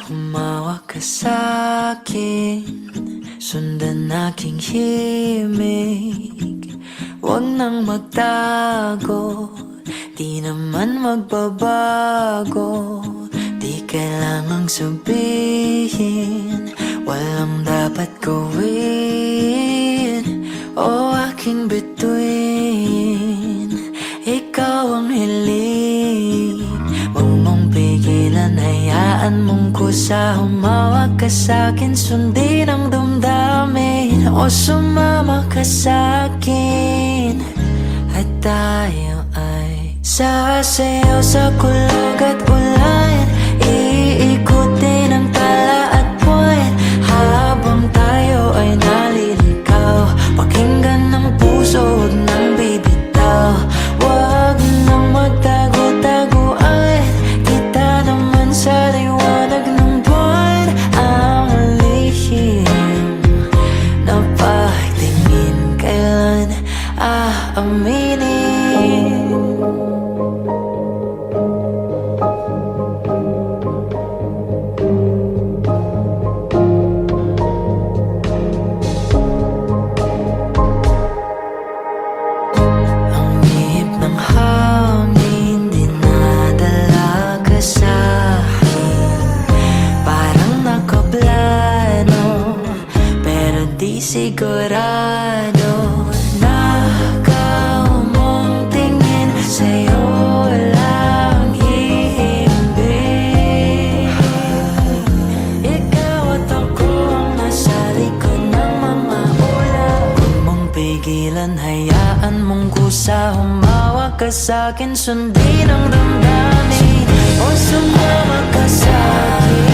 Humawak ka sa'kin, sundan aking himig. Huwag nang magtago, di naman magbabago. Di kailangang sabihin, walang dapat gawin. O aking bituin, ikaw ang hiling. Huwag mong pigilan, hayaan mong kusa. Humawak ka sa'kin, sundin ang damdamin. O sumama ka sa'kin, at tayo ay sasayaw sa kulog at ulan. Iikutin ang tala at buwan, habang tayo ay nalilikaw. Pakinggan ng puso, huwag nang bibitaw. Huwag nang magtago-taguan, kita naman sa liwanag ng buwan. Ang lihim na pagtingin, kailan aaminin? Sigurado na ikaw mong tingin, sa'yo lang hihimbing. Ikaw at ako ang nasa likod ng mga ulap. Huwag mong pigilan, hayaan mong kusa. Humawak ka sa'kin, sundin ang damdamin. O sumama ka sa'kin.